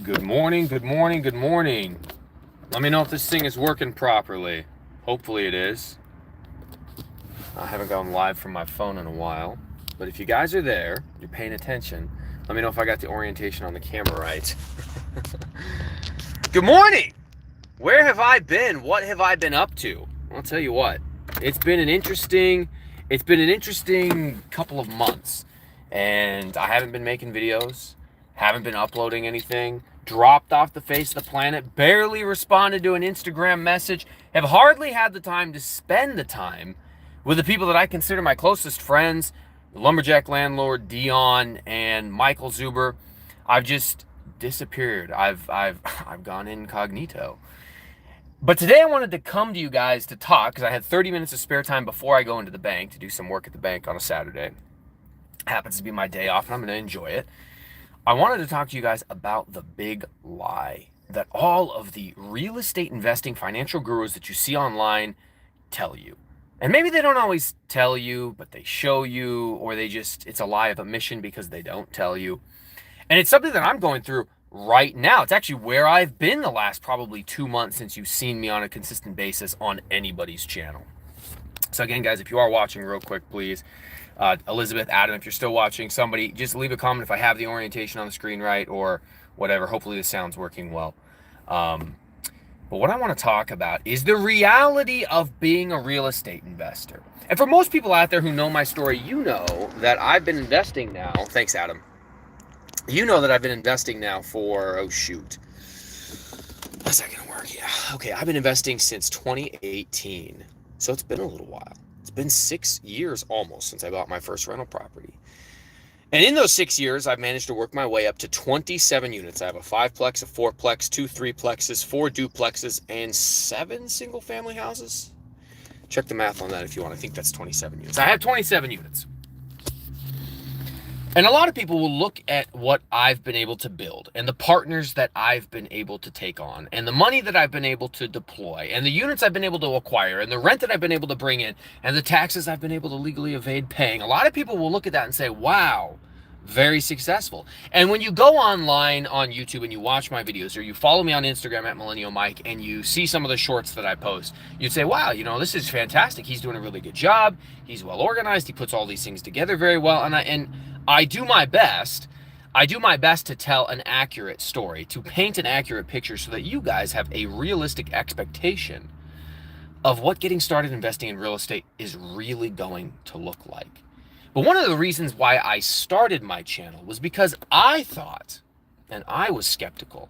Good morning, good morning, good morning. Let me know if this thing is working properly. Hopefully it is. I haven't gone live from my phone in a while. But if you guys are there, you're paying attention, let me know if I got the orientation on the camera right. Good morning! Where have I been? What have I been up to? I'll tell you what. It's been an interesting couple of months. And I haven't been making videos, haven't been uploading anything, dropped off the face of the planet, barely responded to an Instagram message, have hardly had the time to spend the time with the people that I consider my closest friends, the lumberjack landlord Dion and Michael Zuber. I've just disappeared. I've gone incognito. But today I wanted to come to you guys to talk because I had 30 minutes of spare time before I go into the bank to do some work at the bank on a Saturday. Happens to be my day off and I'm going to enjoy it. I wanted to talk to you guys about the big lie that all of the real estate investing financial gurus that you see online tell you. And maybe they don't always tell you, but they show you, or it's a lie of omission because they don't tell you. And it's something that I'm going through right now. It's actually where I've been the last probably 2 months since you've seen me on a consistent basis on anybody's channel. So again, guys, if you are watching real quick, please, Elizabeth, Adam, if you're still watching, somebody just leave a comment if I have the orientation on the screen right or whatever. Hopefully the sound's working well. But what I want to talk about is the reality of being a real estate investor. And for most people out there who know my story, you know that I've been investing now. Thanks, Adam. You know that I've been investing now for, oh shoot. How's that going to work? Yeah. Okay, I've been investing since 2018. So it's been a little while. It's been 6 years almost since I bought my first rental property. And in those 6 years, I've managed to work my way up to 27 units. I have a 5-plex, a 4-plex, 2 3-plexes, 4 duplexes, and 7 single-family houses. Check the math on that if you want. I think that's 27 units. I have 27 units. And a lot of people will look at what I've been able to build and the partners that I've been able to take on and the money that I've been able to deploy and the units I've been able to acquire and the rent that I've been able to bring in and the taxes I've been able to legally evade paying. A lot of people will look at that and say, wow, very successful. And when you go online on YouTube and you watch my videos or you follow me on Instagram at Millennial Mike and you see some of the shorts that I post, you'd say, wow, this is fantastic. He's doing a really good job. He's well organized. He puts all these things together very well. And I do my best. I do my best to tell an accurate story, to paint an accurate picture so that you guys have a realistic expectation of what getting started investing in real estate is really going to look like. But one of the reasons why I started my channel was because I thought, and I was skeptical,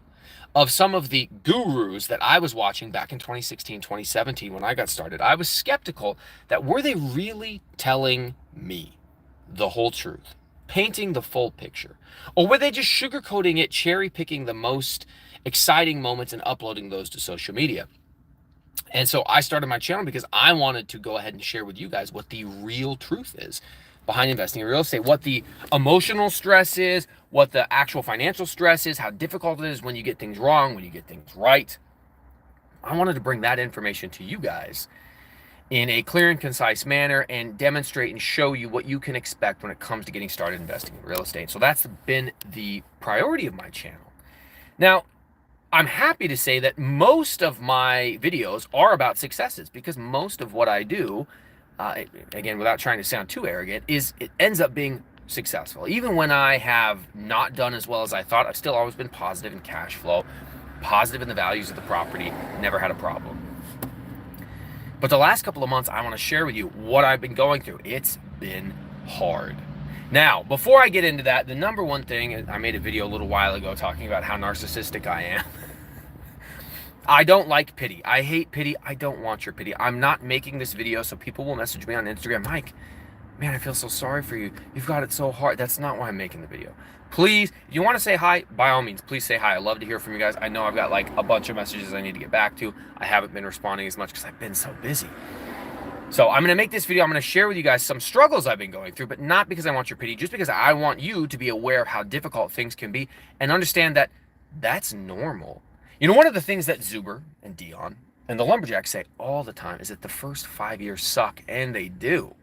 of some of the gurus that I was watching back in 2016, 2017 when I got started. I was skeptical that were they really telling me the whole truth? Painting the full picture? Or were they just sugarcoating it, cherry picking the most exciting moments and uploading those to social media? And so I started my channel because I wanted to go ahead and share with you guys what the real truth is behind investing in real estate, what the emotional stress is, what the actual financial stress is, how difficult it is when you get things wrong, when you get things right. I wanted to bring that information to you guys in a clear and concise manner and demonstrate and show you what you can expect when it comes to getting started investing in real estate. So that's been the priority of my channel. Now, I'm happy to say that most of my videos are about successes because most of what I do, again, without trying to sound too arrogant, is it ends up being successful. Even when I have not done as well as I thought, I've still always been positive in cash flow, positive in the values of the property, never had a problem. But the last couple of months, I want to share with you what I've been going through. It's been hard. Now, before I get into that, the number one thing, I made a video a little while ago talking about how narcissistic I am. I don't like pity. I hate pity. I don't want your pity. I'm not making this video so people will message me on Instagram, Mike, man, I feel so sorry for you. You've got it so hard. That's not why I'm making the video. Please, if you want to say hi, by all means, please say hi. I love to hear from you guys. I know I've got like a bunch of messages I need to get back to. I haven't been responding as much because I've been so busy. So I'm going to make this video. I'm going to share with you guys some struggles I've been going through, but not because I want your pity, just because I want you to be aware of how difficult things can be and understand that that's normal. One of the things that Zuber and Dion and the lumberjacks say all the time is that the first 5 years suck, and they do.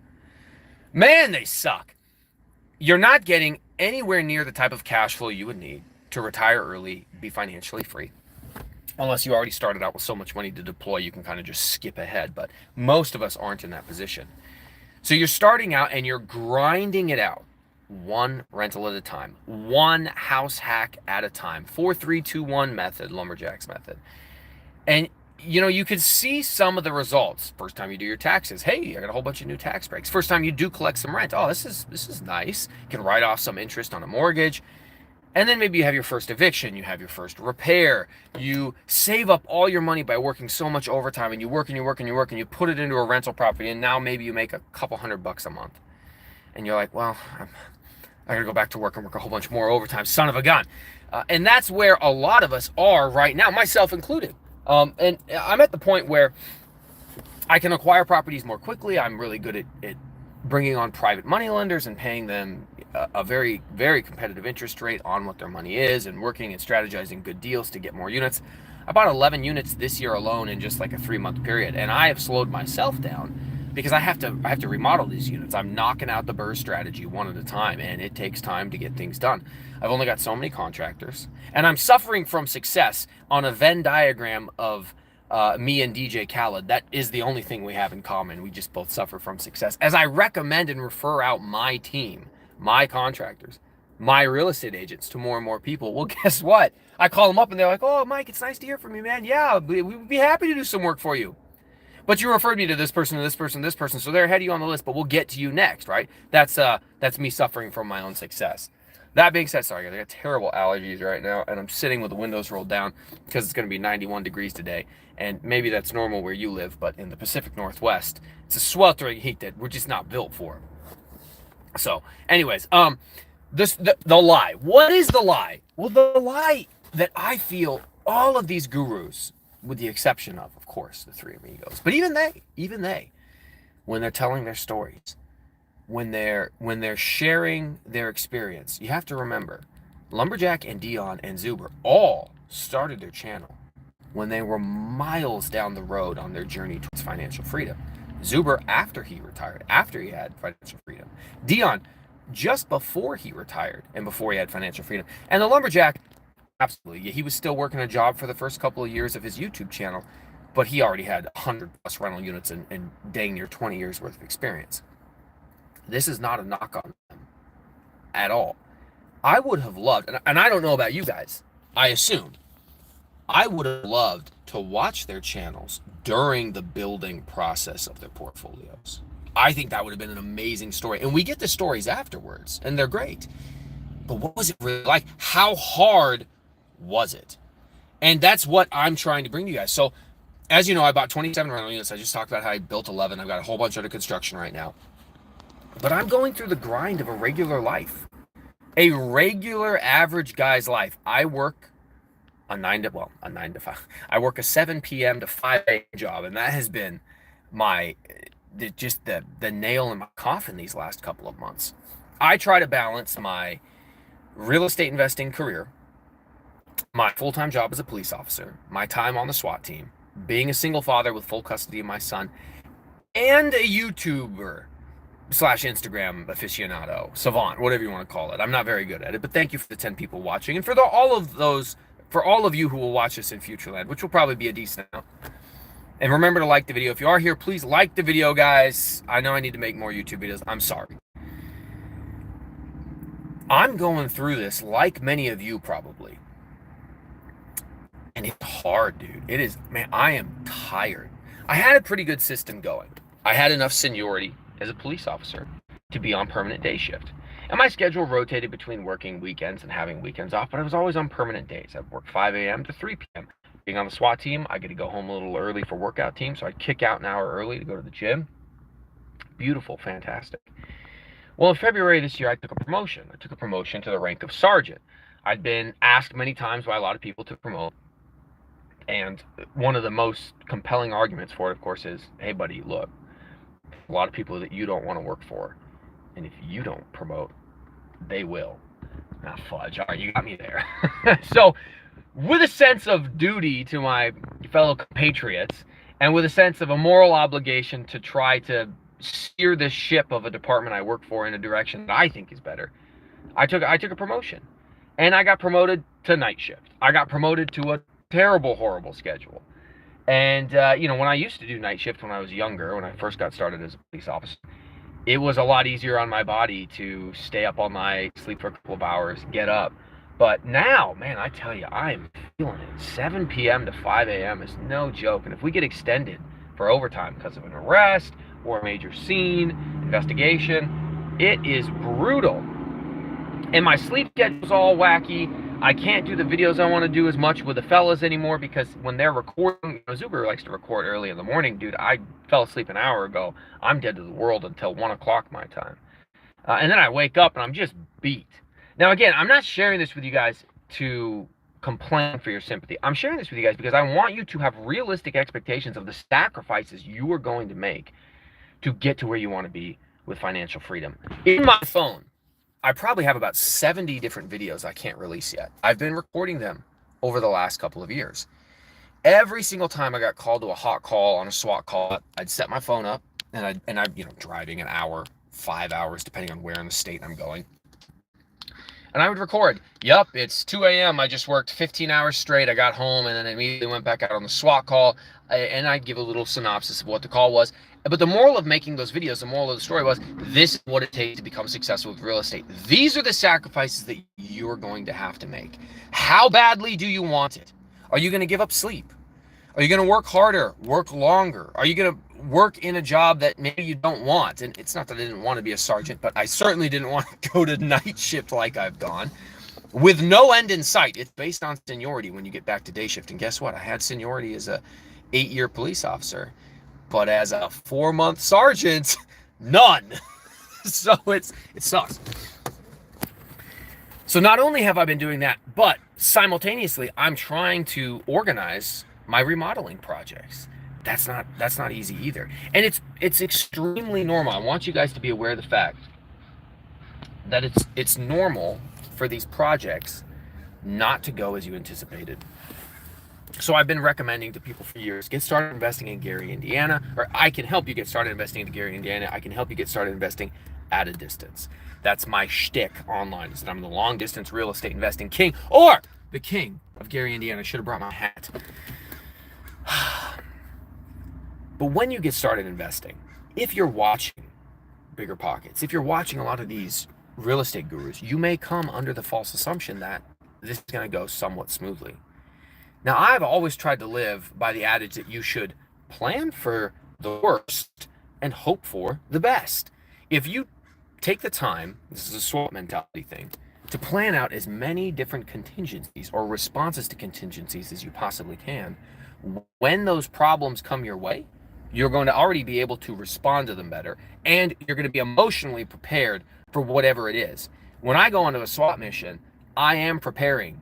Man, they suck. You're not getting anywhere near the type of cash flow you would need. to retire early, be financially free. Unless you already started out with so much money to deploy, you can kind of just skip ahead. But most of us aren't in that position. So you're starting out and you're grinding it out, one rental at a time, one house hack at a time. 4-3-2-1 method, Lumberjacks method. And you could see some of the results. First time you do your taxes, hey, I got a whole bunch of new tax breaks. First time you do collect some rent, oh, this is nice. You can write off some interest on a mortgage. And then maybe you have your first eviction, you have your first repair, you save up all your money by working so much overtime, and you work and you work and you work and you put it into a rental property, and now maybe you make a couple $100 a month. And you're like, well, I gotta go back to work and work a whole bunch more overtime, son of a gun. And that's where a lot of us are right now, myself included. And I'm at the point where I can acquire properties more quickly. I'm really good at bringing on private money lenders and paying them a very, very competitive interest rate on what their money is, and working and strategizing good deals to get more units. I bought 11 units this year alone in just like a 3-month period, and I have slowed myself down because I have to remodel these units. I'm knocking out the BRRRR strategy one at a time, and it takes time to get things done. I've only got so many contractors, and I'm suffering from success on a Venn diagram of me and DJ Khaled. That is the only thing we have in common. We just both suffer from success. As I recommend and refer out my team, my contractors, my real estate agents to more and more people, well, guess what? I call them up and they're like, oh, Mike, it's nice to hear from you, man. Yeah, we would be happy to do some work for you. But you referred me to this person, this person, this person, so they're ahead of you on the list, but we'll get to you next, right? That's me suffering from my own success. That being said, sorry, I got terrible allergies right now, and I'm sitting with the windows rolled down because it's going to be 91 degrees today. And maybe that's normal where you live, but in the Pacific Northwest, it's a sweltering heat that we're just not built for. So, anyways, the lie. What is the lie? Well, the lie that I feel all of these gurus, with the exception of course, the three amigos, but even they, when they're telling their stories, when they're sharing their experience, you have to remember, Lumberjack and Dion and Zuber all started their channel when they were miles down the road on their journey towards financial freedom. Zuber after he retired, after he had financial freedom. Dion just before he retired and before he had financial freedom. And the Lumberjack, absolutely, he was still working a job for the first couple of years of his YouTube channel, but he already had 100 plus rental units and dang near 20 years worth of experience. This is not a knock on them at all. I would have loved, and I don't know about you guys, I assume, I would have loved to watch their channels during the building process of their portfolios. I think that would have been an amazing story. And we get the stories afterwards, and they're great. But what was it really like? How hard was it? And that's what I'm trying to bring to you guys. So, as you know, I bought 27 rental units. I just talked about how I built 11. I've got a whole bunch under construction right now. But I'm going through the grind of a regular life. A regular average guy's life. I work a 9 to 5. I work a 7 p.m. to 5 a.m. job, and that has been the nail in my coffin these last couple of months. I try to balance my real estate investing career, my full-time job as a police officer, my time on the SWAT team, being a single father with full custody of my son, and a YouTuber / Instagram aficionado, savant, whatever you want to call it. I'm not very good at it, but thank you for the 10 people watching, and for all of you who will watch this in Futureland, which will probably be a decent amount. And remember to like the video. If you are here, please like the video, guys. I know I need to make more YouTube videos. I'm sorry. I'm going through this like many of you probably. And it's hard, dude. It is, man, I am tired. I had a pretty good system going. I had enough seniority as a police officer to be on permanent day shift. And my schedule rotated between working weekends and having weekends off, but I was always on permanent days. I'd work 5 a.m. to 3 p.m. Being on the SWAT team, I get to go home a little early for workout team, so I'd kick out an hour early to go to the gym. Beautiful, fantastic. Well, in February this year, I took a promotion. I took a promotion to the rank of sergeant. I'd been asked many times by a lot of people to promote. And one of the most compelling arguments for it, of course, is, hey, buddy, look, a lot of people that you don't want to work for. And if you don't promote, they will. Ah, fudge. All right, you got me there. So, with a sense of duty to my fellow compatriots, and with a sense of a moral obligation to try to steer this ship of a department I work for in a direction that I think is better, I took a promotion. And I got promoted to night shift. I got promoted to a terrible, horrible schedule. And, when I used to do night shift when I was younger, when I first got started as a police officer, it was a lot easier on my body to stay up all night, sleep for a couple of hours, get up. But now, man, I tell you, I'm feeling it. 7 p.m. to 5 a.m. is no joke. And if we get extended for overtime because of an arrest or a major scene, investigation, it is brutal. And my sleep schedule's all wacky. I can't do the videos I want to do as much with the fellas anymore because when they're recording, Zuber likes to record early in the morning. Dude, I fell asleep an hour ago. I'm dead to the world until 1 o'clock my time. And then I wake up and I'm just beat. Now, again, I'm not sharing this with you guys to complain for your sympathy. I'm sharing this with you guys because I want you to have realistic expectations of the sacrifices you are going to make to get to where you want to be with financial freedom. In my phone, I probably have about 70 different videos I can't release yet. I've been recording them over the last couple of years. Every single time I got called to a hot call on a SWAT call, I'd set my phone up and I'm driving an hour, 5 hours, depending on where in the state I'm going. And I would record, yup, it's 2 a.m. I just worked 15 hours straight. I got home and then immediately went back out on the SWAT call. And I'd give a little synopsis of what the call was. But the moral of making those videos, the moral of the story was, this is what it takes to become successful with real estate. These are the sacrifices that you're going to have to make. How badly do you want it? Are you going to give up sleep? Are you going to work harder, work longer? Are you going to work in a job that maybe you don't want? And it's not that I didn't want to be a sergeant, but I certainly didn't want to go to night shift like I've gone. With no end in sight. It's based on seniority when you get back to day shift. And guess what? I had seniority as a 8-year police officer. But as a 4-month sergeant, none. So it sucks. So not only have I been doing that, but simultaneously, I'm trying to organize my remodeling projects. That's not easy either. And it's extremely normal. I want you guys to be aware of the fact that it's normal for these projects not to go as you anticipated. So I've been recommending to people for years, get started investing in Gary, Indiana, or I can help you get started investing in Gary, Indiana. I can help you get started investing at a distance. That's my shtick online, is that I'm the long distance real estate investing king, or the king of Gary, Indiana. I should have brought my hat. But when you get started investing, if you're watching Bigger Pockets, if you're watching a lot of these real estate gurus, you may come under the false assumption that this is going to go somewhat smoothly. Now, I've always tried to live by the adage that you should plan for the worst and hope for the best. If you take the time, this is a SWAT mentality thing, to plan out as many different contingencies or responses to contingencies as you possibly can, when those problems come your way, you're going to already be able to respond to them better, and you're going to be emotionally prepared for whatever it is. When I go onto a SWAT mission, I am preparing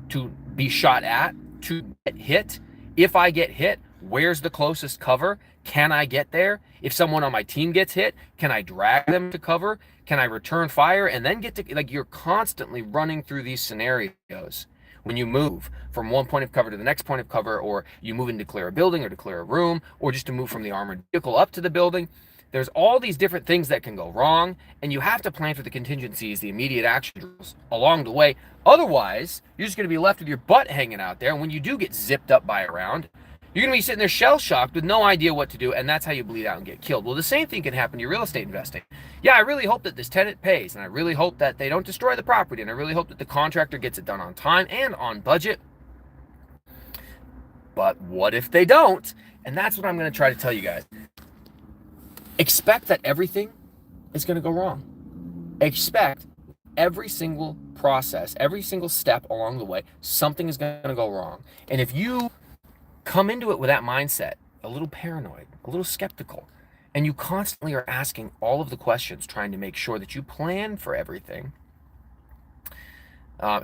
to be shot at, to get hit. If I get hit, where's the closest cover? Can I get there? If someone on my team gets hit, can I drag them to cover? Can I return fire and then get to, you're constantly running through these scenarios when you move from one point of cover to the next point of cover, or you move and declare a building or declare a room, or just to move from the armored vehicle up to the building. There's all these different things that can go wrong, and you have to plan for the contingencies, the immediate actions along the way. Otherwise, you're just going to be left with your butt hanging out there, and when you do get zipped up by a round, you're going to be sitting there shell-shocked with no idea what to do, and that's how you bleed out and get killed. Well, the same thing can happen to your real estate investing. Yeah, I really hope that this tenant pays, and I really hope that they don't destroy the property, and I really hope that the contractor gets it done on time and on budget. But what if they don't? And that's what I'm going to try to tell you guys. Expect that everything is going to go wrong. Expect every single process, every single step along the way, something is going to go wrong. And if you come into it with that mindset, a little paranoid, a little skeptical, and you constantly are asking all of the questions, trying to make sure that you plan for everything.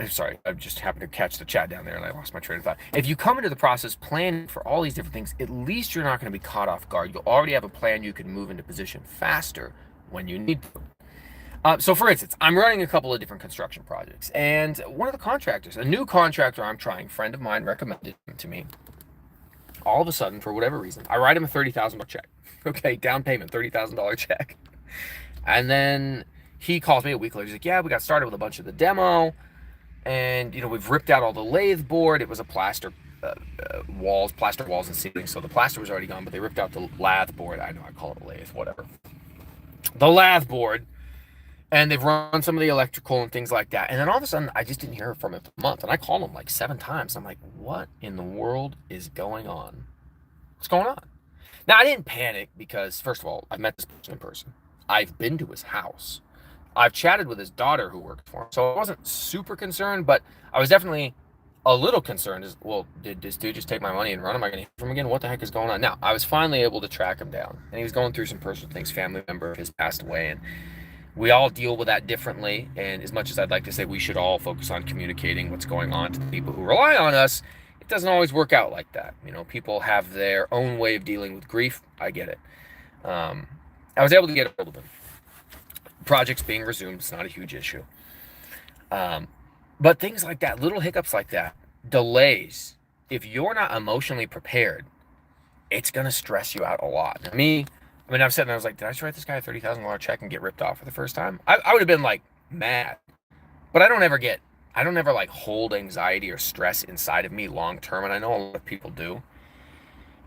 Sorry, I just happened to catch the chat down there and I lost my train of thought. If you come into the process planning for all these different things, at least you're not going to be caught off guard. You'll already have a plan. You can move into position faster when you need to. So for instance, I'm running a couple of different construction projects, and one of the contractors, a new contractor I'm trying, friend of mine recommended him to me. All of a sudden, for whatever reason, I write him a $30,000 check. Okay, down payment, $30,000 check. And then he calls me a week later. He's like, yeah, we got started with a bunch of the demo. And, we've ripped out all the lathe board. It was a plaster walls and ceilings. So the plaster was already gone, but they ripped out the lathe board. I know I call it a lathe, whatever. The lathe board. And they've run some of the electrical and things like that. And then all of a sudden, I just didn't hear from him for a month. And I called him like 7 times. I'm like, what in the world is going on? What's going on? Now, I didn't panic because, first of all, I've met this person in person. I've been to his house. I've chatted with his daughter who worked for him. So I wasn't super concerned, but I was definitely a little concerned. Well, did this dude just take my money and run? Am I going to hear from him again? What the heck is going on? Now, I was finally able to track him down. And he was going through some personal things. Family member of his passed away. And we all deal with that differently. And as much as I'd like to say we should all focus on communicating what's going on to the people who rely on us, it doesn't always work out like that. People have their own way of dealing with grief. I get it. I was able to get a hold of him. Projects being resumed, it's not a huge issue. But things like that, little hiccups like that, delays, if you're not emotionally prepared, it's going to stress you out a lot. I've said, and I was like, did I just write this guy a $30,000 check and get ripped off for the first time? I would have been like mad, but I don't ever like hold anxiety or stress inside of me long term. And I know a lot of people do.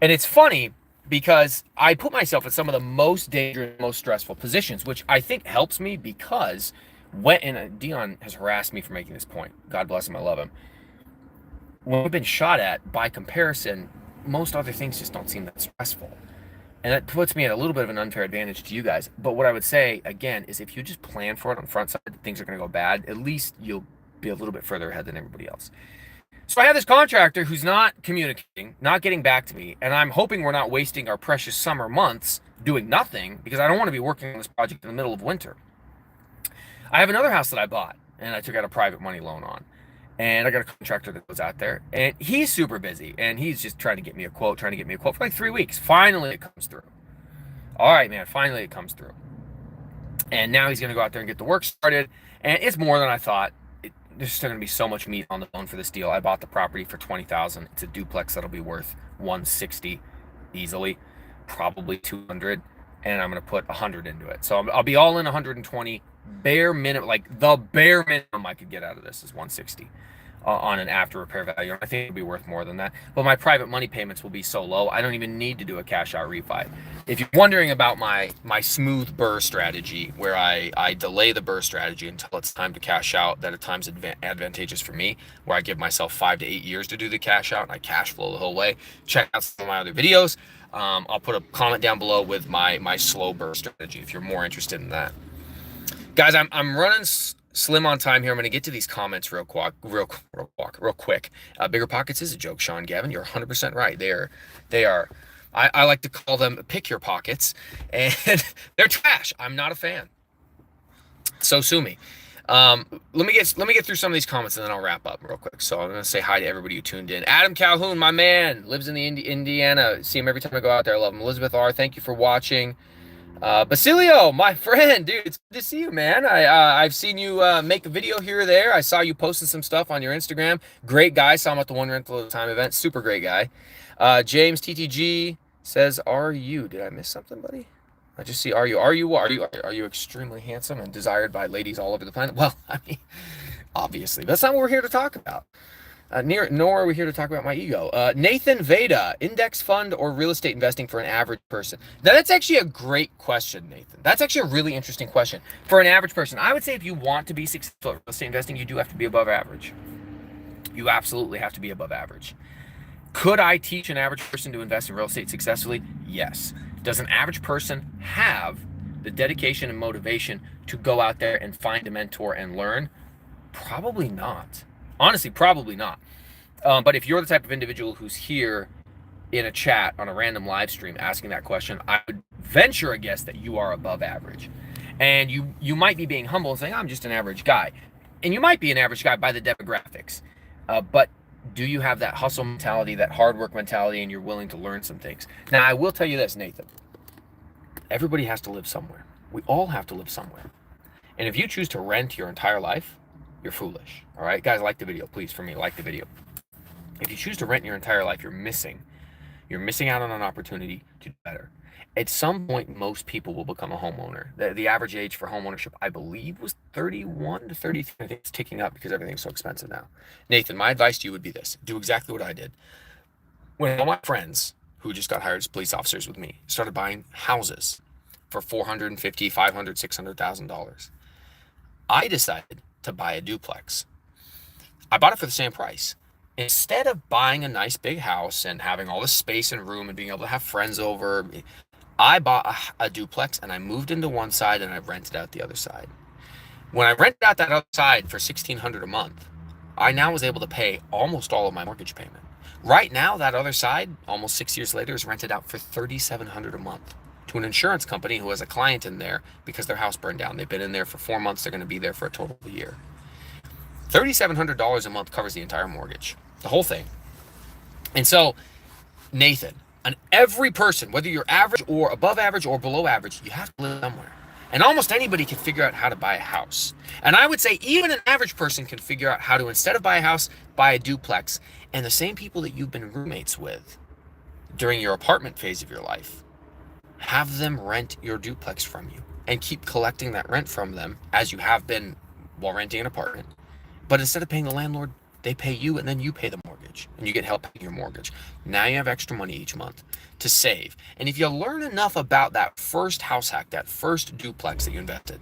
And it's funny because I put myself in some of the most dangerous, most stressful positions, which I think helps me because Dion has harassed me for making this point. God bless him. I love him. When we've been shot at, by comparison, most other things just don't seem that stressful. And that puts me at a little bit of an unfair advantage to you guys. But what I would say, again, is if you just plan for it on the front side, things are going to go bad, at least you'll be a little bit further ahead than everybody else. So I have this contractor who's not communicating, not getting back to me, and I'm hoping we're not wasting our precious summer months doing nothing because I don't want to be working on this project in the middle of winter. I have another house that I bought, and I took out a private money loan on. And I got a contractor that goes out there, and he's super busy, and he's just trying to get me a quote for like 3 weeks. Finally, it comes through. All right, man, finally it comes through. And now he's going to go out there and get the work started, and it's more than I thought. There's still going to be so much meat on the bone for this deal. I bought the property for $20,000. It's a duplex that'll be worth $160 easily, probably $200, and I'm going to put $100 into it. So I'll be all in $120. Bare minimum, like the bare minimum I could get out of this is $160 on an after repair value. I think it'll be worth more than that. But my private money payments will be so low, I don't even need to do a cash out refi. If you're wondering about my smooth burr strategy, where I delay the burr strategy until it's time to cash out, that at times advantageous for me, where I give myself 5 to 8 years to do the cash out and I cash flow the whole way. Check out some of my other videos. I'll put a comment down below with my slow burr strategy if you're more interested in that. Guys, I'm running slim on time here. I'm going to get to these comments real quick. Bigger Pockets is a joke, Sean Gavin. You're 100% right. They are. I like to call them pick your pockets, and they're trash. I'm not a fan. So sue me. Let me get through some of these comments and then I'll wrap up real quick. So I'm going to say hi to everybody who tuned in. Adam Calhoun, my man, lives in the Indiana. See him every time I go out there. I love him. Elizabeth R., thank you for watching. Basilio, my friend, dude, it's good to see you, man. I've seen you make a video here or there. I saw you posting some stuff on your Instagram. Great guy. Saw him at the One Rental at a Time event. Super great guy. James TTG says, did I miss something, buddy? I just see, are you extremely handsome and desired by ladies all over the planet? Well, I mean, obviously, that's not what we're here to talk about. Nor are we here to talk about my ego. Nathan Veda, index fund or real estate investing for an average person? Now, that's actually a great question, Nathan. That's actually a really interesting question. For an average person, I would say if you want to be successful at real estate investing, you do have to be above average. You absolutely have to be above average. Could I teach an average person to invest in real estate successfully? Yes. Does an average person have the dedication and motivation to go out there and find a mentor and learn? Probably not. Honestly, probably not. But if you're the type of individual who's here in a chat on a random live stream asking that question, I would venture a guess that you are above average. And you might be being humble and saying, I'm just an average guy. And you might be an average guy by the demographics. But do you have that hustle mentality, that hard work mentality, and you're willing to learn some things? Now, I will tell you this, Nathan. Everybody has to live somewhere. We all have to live somewhere. And if you choose to rent your entire life, you're foolish. All right, guys, like the video, please. For me, like the video. If you choose to rent your entire life, you're missing You're missing out on an opportunity to do better. At some point, most people will become a homeowner. The average age for homeownership, I believe, was 31 to 33. I think it's ticking up because everything's so expensive now. Nathan, my advice to you would be this. Do exactly what I did. When all my friends who just got hired as police officers with me started buying houses for $450,000, $500,000, $600,000, I decided to buy a duplex. I bought it for the same price. Instead of buying a nice big house and having all the space and room and being able to have friends over, I bought a duplex and I moved into one side and I rented out the other side. When I rented out that other side for $1,600 a month, I now was able to pay almost all of my mortgage payment. Right now, that other side, almost 6 years later, is rented out for $3,700 a month to an insurance company who has a client in there because their house burned down. They've been in there for 4 months. They're going to be there for a total of a year. $3,700 a month covers the entire mortgage, the whole thing. And so, Nathan, on every person, whether you're average or above average or below average, you have to live somewhere. And almost anybody can figure out how to buy a house. And I would say even an average person can figure out how to, instead of buy a house, buy a duplex. And the same people that you've been roommates with during your apartment phase of your life, have them rent your duplex from you and keep collecting that rent from them as you have been while renting an apartment. But instead of paying the landlord, they pay you and then you pay the mortgage and you get help paying your mortgage. Now you have extra money each month to save. And if you learn enough about that first house hack, that first duplex that you invested,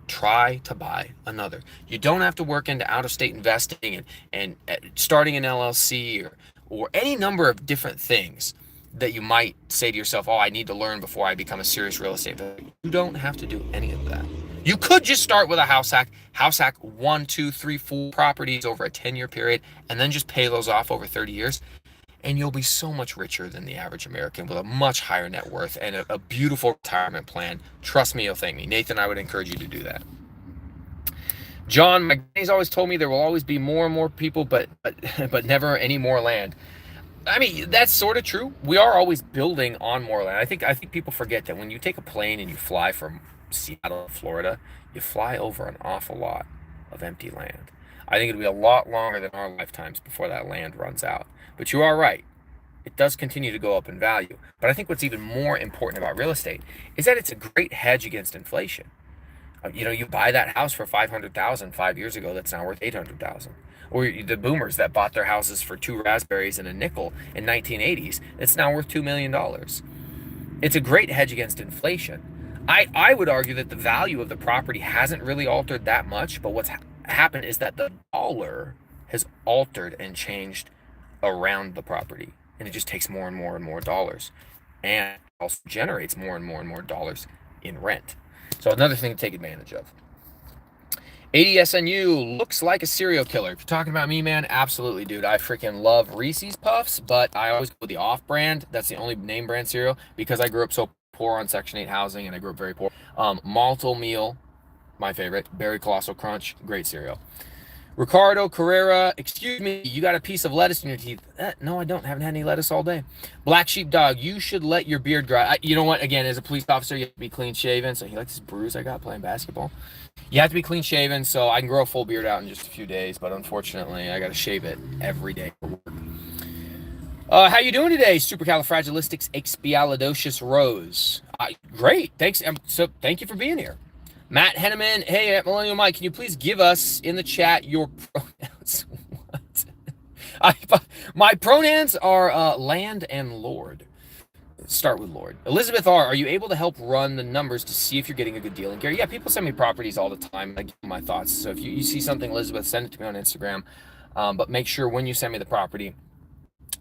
try to buy another. You don't have to work into out-of-state investing and starting an LLC or any number of different things that you might say to yourself, oh, I need to learn before I become a serious real estate investor. You don't have to do any of that. You could just start with a house hack 1, 2, 3, 4 properties over a 10-year period, and then just pay those off over 30 years. And you'll be so much richer than the average American with a much higher net worth and a beautiful retirement plan. Trust me, you'll thank me. Nathan, I would encourage you to do that. John, my granny's always told me there will always be more and more people, but never any more land. I mean, that's sort of true. We are always building on more land. I think people forget that when you take a plane and you fly from Seattle, Florida, you fly over an awful lot of empty land. I think it'll be a lot longer than our lifetimes before that land runs out. But you are right. It does continue to go up in value. But I think what's even more important about real estate is that it's a great hedge against inflation. You buy that house for $500,000 5 years ago, that's now worth $800,000. Or the boomers that bought their houses for 2 raspberries and a nickel in 1980s, it's now worth $2 million. It's a great hedge against inflation. I would argue that the value of the property hasn't really altered that much, but what's happened is that the dollar has altered and changed around the property, and it just takes more and more and more dollars, and also generates more and more dollars in rent. So another thing to take advantage of. ADSNU looks like a serial killer. If you're talking about me, man, absolutely, dude. I freaking love Reese's Puffs, but I always go with the off-brand. That's the only name brand cereal because I grew up so poor on Section 8 housing, and I grew up very poor. Malto Meal, my favorite. Berry Colossal Crunch, great cereal. Ricardo Carrera, excuse me, you got a piece of lettuce in your teeth. No, I don't. Haven't had any lettuce all day. Black Sheepdog, you should let your beard dry. You know what? Again, as a police officer, you have to be clean shaven. So you like this bruise I got playing basketball? You have to be clean shaven, so I can grow a full beard out in just a few days. But unfortunately, I got to shave it every day for work. How you doing today, supercalifragilisticexpialidocious Rose? Great, thanks. So thank you for being here. Matt Henneman, hey, at Millennial Mike, can you please give us in the chat your pronouns? What? My pronouns are land and lord. Start with Lord. Elizabeth R., are you able to help run the numbers to see if you're getting a good deal? And Gary, yeah, people send me properties all the time. I give them my thoughts. So if you see something, Elizabeth, send it to me on Instagram. But make sure when you send me the property,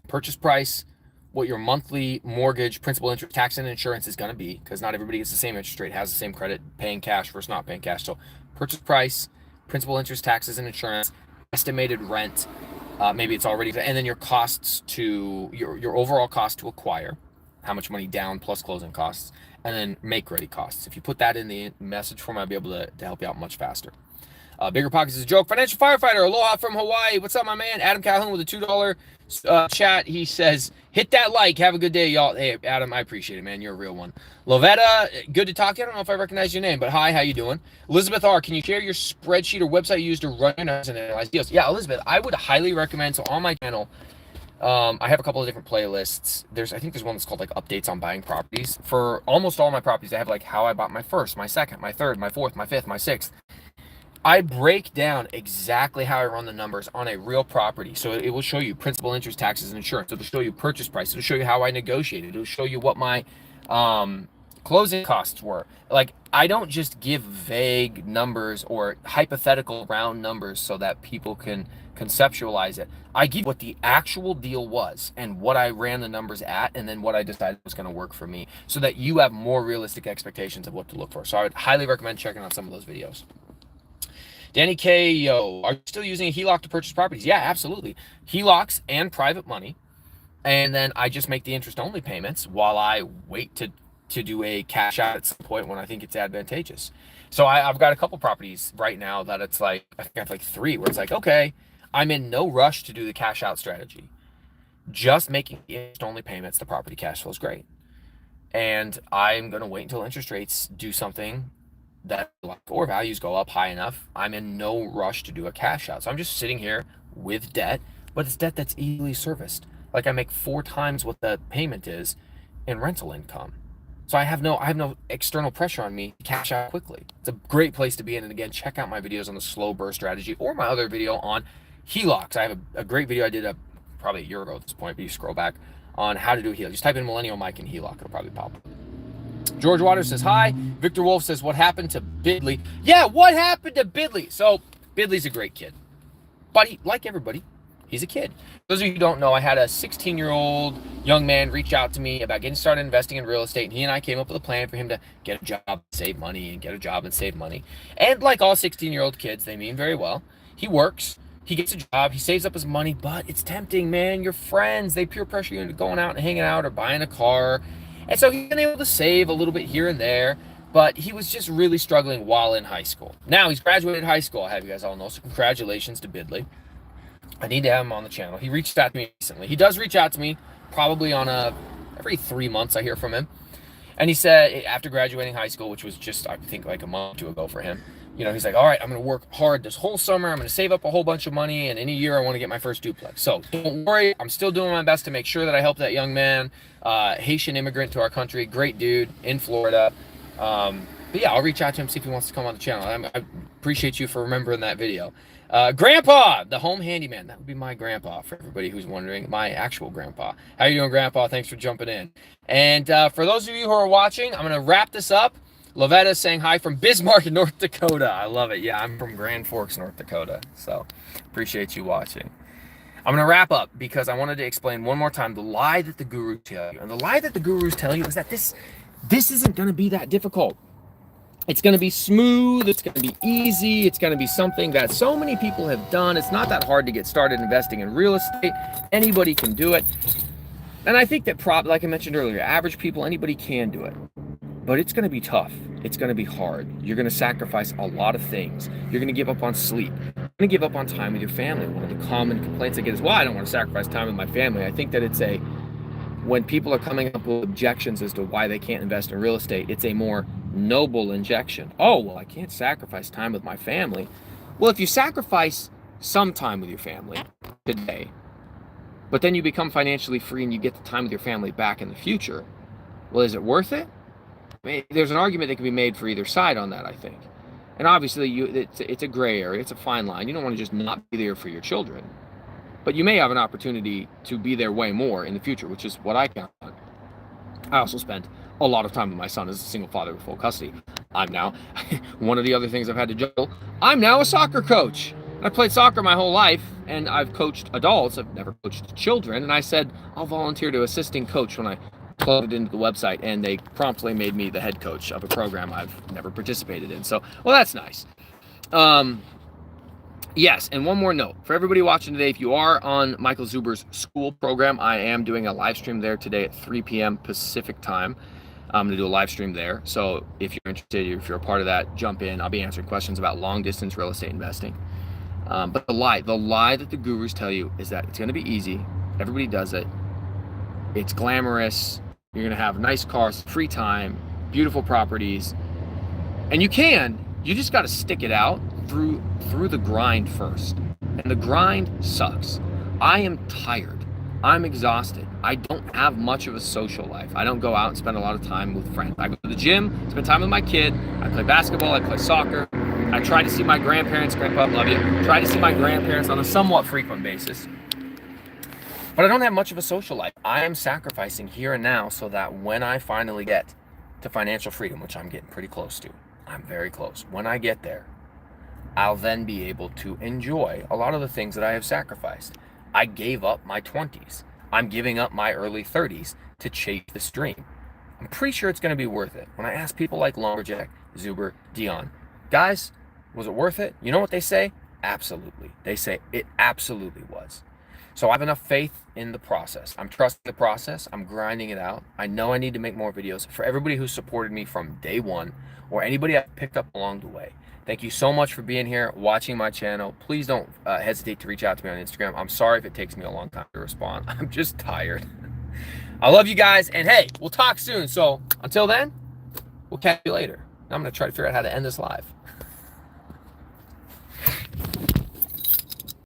purchase price, what your monthly mortgage, principal, interest, tax, and insurance is going to be, because not everybody gets the same interest rate, has the same credit, paying cash versus not paying cash. So purchase price, principal, interest, taxes, and insurance, estimated rent, maybe it's already, and then your costs to, your overall cost to acquire, how much money down plus closing costs, and then make ready costs. If you put that in the message form, I'll be able to help you out much faster. Bigger Pockets is a joke. Financial Firefighter, aloha from Hawaii. What's up, my man? Adam Calhoun with a $2 chat. He says, hit that like. Have a good day, y'all. Hey, Adam, I appreciate it, man. You're a real one. Lovetta, good to talk to you. I don't know if I recognize your name, but hi, how you doing? Elizabeth R., can you share your spreadsheet or website you use to run your numbers and analyze deals? Yeah, Elizabeth, I would highly recommend, so on my channel, I have a couple of different playlists. I think there's one that's called like updates on buying properties. For almost all my properties, I have like how I bought my first, my second, my third, my fourth, my fifth, my sixth. I break down exactly how I run the numbers on a real property. So it will show you principal, interest, taxes, and insurance. It'll show you purchase price. It'll show you how I negotiated. It'll show you what my closing costs were. Like, I don't just give vague numbers or hypothetical round numbers so that people can conceptualize it. I give what the actual deal was and what I ran the numbers at, and then what I decided was going to work for me, so that you have more realistic expectations of what to look for. So I would highly recommend checking out some of those videos. Danny K, yo, are you still using a HELOC to purchase properties? Yeah, absolutely. HELOCs and private money. And then I just make the interest only payments while I wait to do a cash out at some point when I think it's advantageous. So I've got a couple properties right now that it's like, I think I have like 3 where it's like, okay, I'm in no rush to do the cash out strategy. Just making the interest only payments, the property cash flow is great. And I'm going to wait until interest rates do something that, or values go up high enough. I'm in no rush to do a cash out. So I'm just sitting here with debt, but it's debt that's easily serviced. Like, I make 4 times what the payment is in rental income. So I have no external pressure on me to cash out quickly. It's a great place to be in. And again, check out my videos on the slow burst strategy, or my other video on HELOCs. I have a great video I did probably a year ago at this point, but you scroll back, on how to do a HELOC. Just type in Millennial Mike and HELOC, it'll probably pop up. George Waters says, hi. Victor Wolf says, what happened to Bidley? Yeah, what happened to Bidley? So Bidley's a great kid, but like everybody, he's a kid. Those of you who don't know, I had a 16-year-old young man reach out to me about getting started investing in real estate, and he and I came up with a plan for him to get a job, save money, and get a job and save money. And like all 16-year-old kids, they mean very well. He works, he gets a job, he saves up his money, but it's tempting, man. Your friends, they peer pressure you into going out and hanging out or buying a car. And so he's been able to save a little bit here and there, but he was just really struggling while in high school. Now he's graduated high school, I have you guys all know, so congratulations to Bidley. I need to have him on the channel. He reached out to me recently. He does reach out to me probably on every 3 months I hear from him. And he said after graduating high school, which was just, I think, like a month or two ago for him, you know, he's like, all right, I'm going to work hard this whole summer. I'm going to save up a whole bunch of money, and in a year I want to get my first duplex. So don't worry, I'm still doing my best to make sure that I help that young man, Haitian immigrant to our country, great dude in Florida. But yeah, I'll reach out to him, see if he wants to come on the channel. I appreciate you for remembering that video. Grandpa, the home handyman. That would be my grandpa, for everybody who's wondering. My actual grandpa. How you doing, Grandpa? Thanks for jumping in. And for those of you who are watching, I'm going to wrap this up. Lavetta saying hi from Bismarck, North Dakota. I love it. Yeah, I'm from Grand Forks, North Dakota. So appreciate you watching. I'm going to wrap up because I wanted to explain one more time the lie that the gurus tell you. And the lie that the gurus tell you is that this isn't going to be that difficult. It's going to be smooth. It's going to be easy. It's going to be something that so many people have done. It's not that hard to get started investing in real estate. Anybody can do it. And I think that like I mentioned earlier, average people, anybody can do it. But it's going to be tough. It's going to be hard. You're going to sacrifice a lot of things. You're going to give up on sleep. You're going to give up on time with your family. One of the common complaints I get is, well, I don't want to sacrifice time with my family. I think that when people are coming up with objections as to why they can't invest in real estate, it's a more noble injection. Oh, well, I can't sacrifice time with my family. Well, if you sacrifice some time with your family today, but then you become financially free and you get the time with your family back in the future, well, is it worth it? I mean, there's an argument that can be made for either side on that, I think. And obviously, it's a gray area. It's a fine line. You don't want to just not be there for your children. But you may have an opportunity to be there way more in the future, which is what I count on. I also spent a lot of time with my son as a single father with full custody. I'm now, one of the other things I've had to juggle, I'm now a soccer coach. I played soccer my whole life, and I've coached adults. I've never coached children. And I said, I'll volunteer to assisting coach when I plugged into the website, and they promptly made me the head coach of a program I've never participated in. So, well, that's nice. Yes, and one more note. For everybody watching today, if you are on Michael Zuber's school program, I am doing a live stream there today at 3 p.m. Pacific time. I'm going to do a live stream there. So if you're interested, if you're a part of that, jump in. I'll be answering questions about long-distance real estate investing. But the lie that the gurus tell you is that it's going to be easy. Everybody does it. It's glamorous. You're going to have nice cars, free time, beautiful properties. And you just got to stick it out through the grind first. And the grind sucks. I am tired I'm exhausted. I don't have much of a social life. I don't go out and spend a lot of time with friends. I go to the gym, spend time with my kid. I play basketball, I play soccer. I try to see my grandparents, grandpa, love you. Try to see my grandparents on a somewhat frequent basis. But I don't have much of a social life. I am sacrificing here and now so that when I finally get to financial freedom, which I'm getting pretty close to, I'm very close. When I get there, I'll then be able to enjoy a lot of the things that I have sacrificed. I gave up my 20s. I'm giving up my early 30s to chase this dream. I'm pretty sure it's going to be worth it. When I ask people like Lumberjack, Zuber, Dion, guys, was it worth it? You know what they say? Absolutely. They say it absolutely was. So I have enough faith in the process. I'm trusting the process. I'm grinding it out. I know I need to make more videos. For everybody who supported me from day one, or anybody I picked up along the way, thank you so much for being here, watching my channel. Please don't hesitate to reach out to me on Instagram. I'm sorry if it takes me a long time to respond. I'm just tired. I love you guys, and hey, we'll talk soon. So until then, we'll catch you later. I'm going to try to figure out how to end this live.